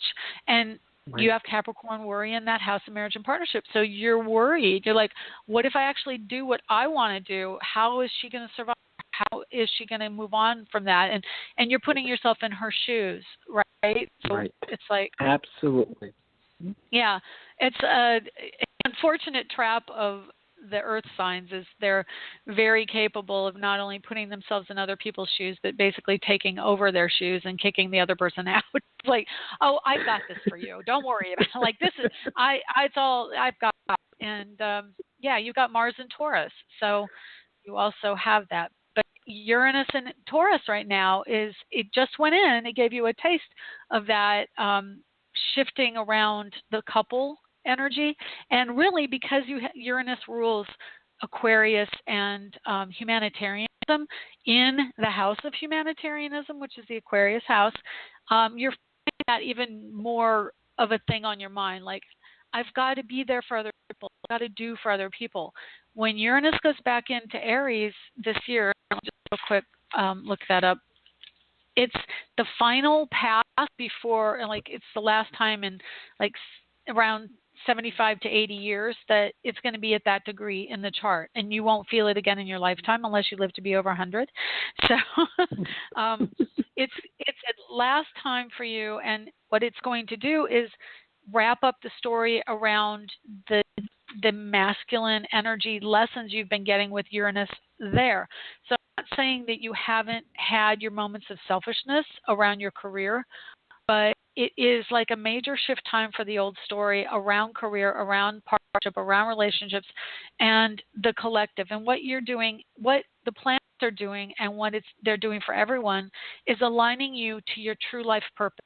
And you Right. have Capricorn worry in that house of marriage and partnership. So you're worried. You're like, what if I actually do what I want to do? How is she going to survive? How is she going to move on from that? And you're putting yourself in her shoes, right? So Right. it's like, Absolutely. yeah, it's an unfortunate trap of the earth signs is they're very capable of not only putting themselves in other people's shoes, but basically taking over their shoes and kicking the other person out. Like, oh, I've got this for you. Don't worry about it. Like, this is, it's all I've got. And yeah, you've got Mars and Taurus. So you also have that. But Uranus and Taurus right now it just went in. It gave you a taste of that shifting around the couple energy. And really, because Uranus rules Aquarius and humanitarianism in the house of humanitarianism, which is the Aquarius house, you're finding that even more of a thing on your mind. Like, I've got to be there for other people. I've got to do for other people. When Uranus goes back into Aries this year, I'll just real quick look that up. It's the final pass before, like, it's the last time in like around 75 to 80 years that it's going to be at that degree in the chart, and you won't feel it again in your lifetime unless you live to be over 100. So it's a last time for you, and what it's going to do is wrap up the story around the masculine energy lessons you've been getting with Uranus there. So I'm not saying that you haven't had your moments of selfishness around your career, but it is like a major shift time for the old story around career, around partnership, around relationships, and the collective. And what you're doing, what the planets are doing, and what they're doing for everyone is aligning you to your true life purpose.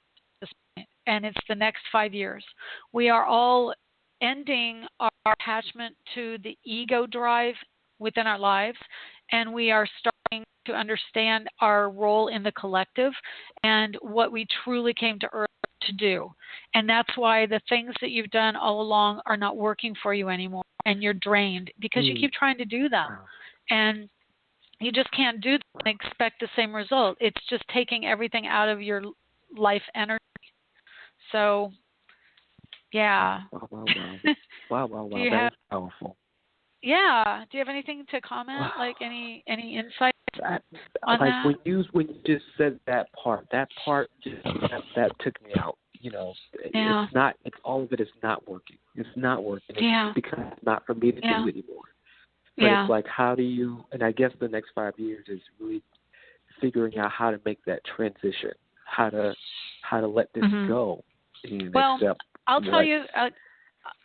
And it's the next 5 years. We are all ending our attachment to the ego drive within our lives, and we are starting to understand our role in the collective and what we truly came to Earth to do. And that's why the things that you've done all along are not working for you anymore, and you're drained because you keep trying to do them. And you just can't do them and expect the same result. It's just taking everything out of your life energy. So, yeah. Wow. That was powerful. Yeah. Do you have anything to comment? Wow. Like any insights on like that? when you just said that part just that took me out. You know, yeah. It's not. It's all of it is not working. It's not working. It's because it's not for me to do anymore. But it's like, how do you? And I guess the next 5 years is really figuring out how to make that transition. How to let this go. Well, I'll tell you,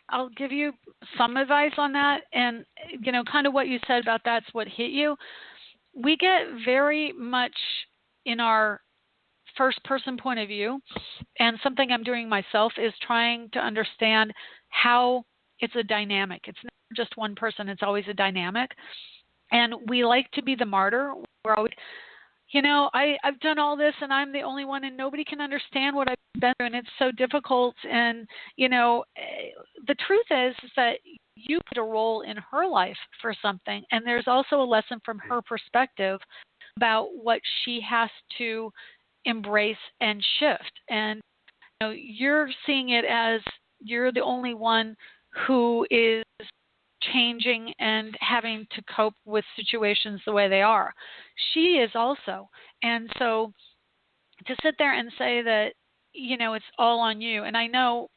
I'll give you some advice on that. And, kind of what you said about that's what hit you. We get very much in our first person point of view. And something I'm doing myself is trying to understand how it's a dynamic. It's not just one person. It's always a dynamic. And we like to be the martyr. We're always, I've done all this and I'm the only one and nobody can understand what I've been through and it's so difficult. And, the truth is that you played a role in her life for something. And there's also a lesson from her perspective about what she has to embrace and shift. And, you're seeing it as you're the only one who is changing and having to cope with situations the way they are. She is also. And so to sit there and say that, it's all on you. And I know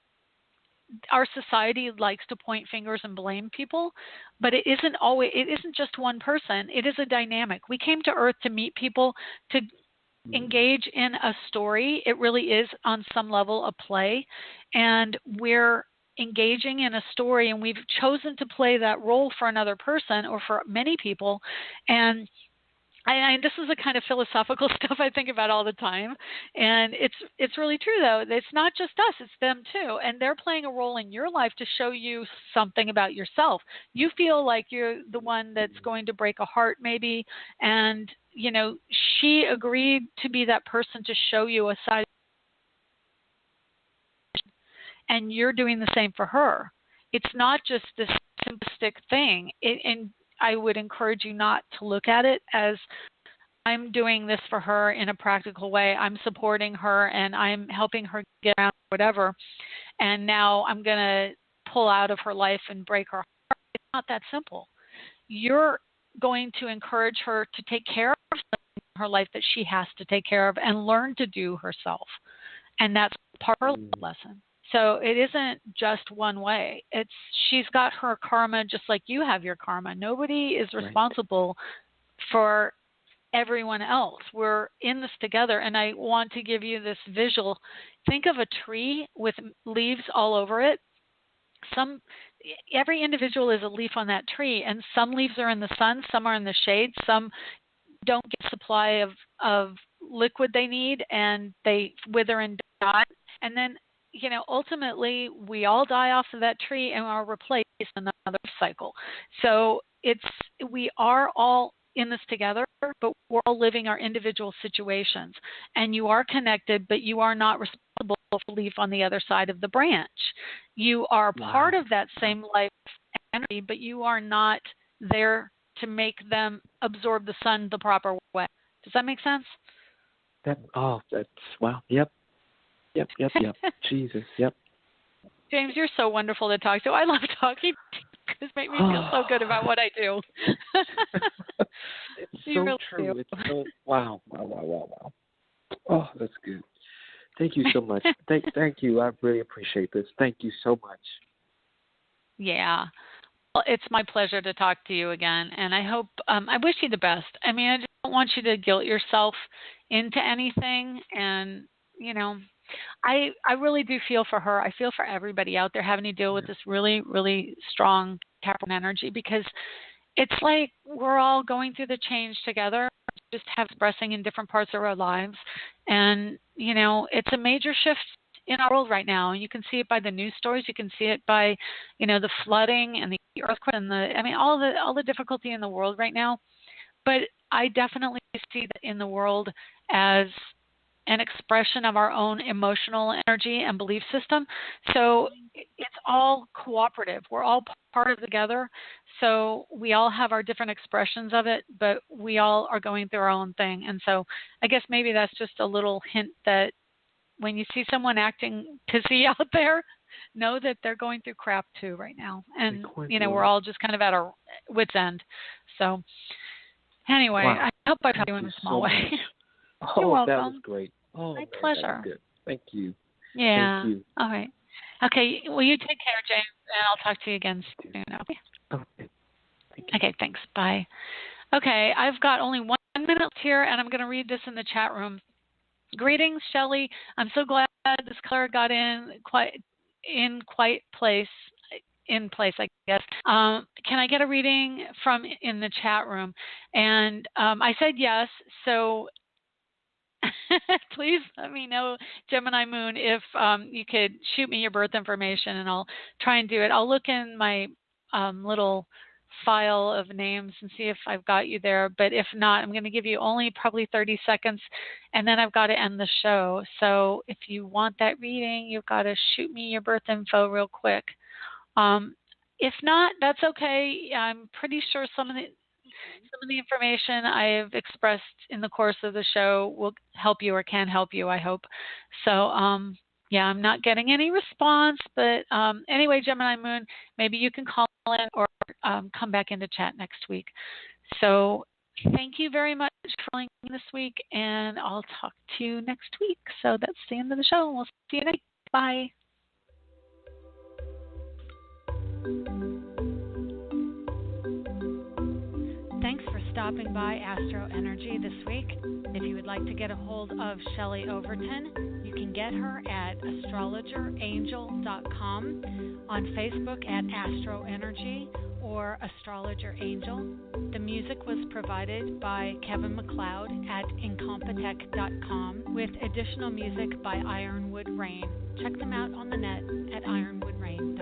our society likes to point fingers and blame people, but it isn't just one person. It is a dynamic. We came to Earth to meet people, to engage in a story. It really is on some level a play. And we're engaging in a story and we've chosen to play that role for another person or for many people. And this is the kind of philosophical stuff I think about all the time. And it's really true, though. It's not just us. It's them, too. And they're playing a role in your life to show you something about yourself. You feel like you're the one that's going to break a heart, maybe. And, she agreed to be that person to show you a side. And you're doing the same for her. It's not just this simplistic thing. And I would encourage you not to look at it as I'm doing this for her in a practical way. I'm supporting her and I'm helping her get around whatever. And now I'm going to pull out of her life and break her heart. It's not that simple. You're going to encourage her to take care of something in her life that she has to take care of and learn to do herself. And that's part of her lesson. So it isn't just one way. She's got her karma just like you have your karma. Nobody is Right. responsible for everyone else. We're in this together. And I want to give you this visual. Think of a tree with leaves all over it. Some Every individual is a leaf on that tree, and some leaves are in the sun, some are in the shade, some don't get supply of liquid they need, and they wither and die. And then, ultimately we all die off of that tree and are replaced in another cycle. So we are all in this together, but we're all living our individual situations. And you are connected, but you are not responsible for the leaf on the other side of the branch. You are part Wow. of that same life energy, but you are not there to make them absorb the sun the proper way. Does that make sense? That's wow. Yep. Yep. Yep. Yep. Jesus. Yep. James, you're so wonderful to talk to. I love talking to you because make me feel so good about what I do. It's You so really true. do. It's so wow. Wow. Wow. Wow. Wow. Oh, that's good. Thank you so much. Thank you. I really appreciate this. Thank you so much. Yeah. Well, it's my pleasure to talk to you again, and I hope I wish you the best. I mean, I just don't want you to guilt yourself into anything, and you know, I really do feel for her. I feel for everybody out there having to deal with Yeah. this really really strong Capricorn energy, because it's like we're all going through the change together, just have expressing in different parts of our lives. And, it's a major shift in our world right now. And you can see it by the news stories. You can see it by, the flooding and the earthquake and all the difficulty in the world right now. But I definitely see that in the world as an expression of our own emotional energy and belief system. So it's all cooperative. We're all part of it together. So we all have our different expressions of it, but we all are going through our own thing. And so I guess maybe that's just a little hint that when you see someone acting pissy out there, know that they're going through crap too right now. They And, quite we're right. all just kind of at our wits' end. So anyway, Wow. I hope I've helped Thank you in you a so small way. much. You're Oh, that was welcome. great. Oh My man, that was pleasure. good. Thank you. Thank Yeah. you. All right. Okay. Well, you take care, James, and I'll talk to you again You soon. Okay. too. Okay. Thank you. Okay. Thanks. Bye. Okay. I've got only 1 minute left here, and I'm going to read this in the chat room. Greetings, Shelley. I'm so glad this color got quite place. In place, I guess. Can I get a reading from in the chat room? And I said yes. So please let me know, Gemini Moon, if you could shoot me your birth information, and I'll try and do it. I'll look in my little file of names and see if I've got you there. But if not, I'm going to give you only probably 30 seconds, and then I've got to end the show. So if you want that reading, you've got to shoot me your birth info real quick. If not, that's okay. I'm pretty sure some of the information I've expressed in the course of the show will help you or can help you, I hope. So, yeah, I'm not getting any response, but anyway, Gemini Moon, maybe you can call in or come back into chat next week. So, thank you very much for calling this week, and I'll talk to you next week. So, that's the end of the show. We'll see you next week. Bye. Thanks for stopping by AstroEnergy this week. If you would like to get a hold of Shelley Overton, you can get her at astrologerangel.com, on Facebook at AstroEnergy or Astrologer Angel. The music was provided by Kevin MacLeod at incompetech.com, with additional music by Ironwood Rain. Check them out on the net at Ironwood Rain.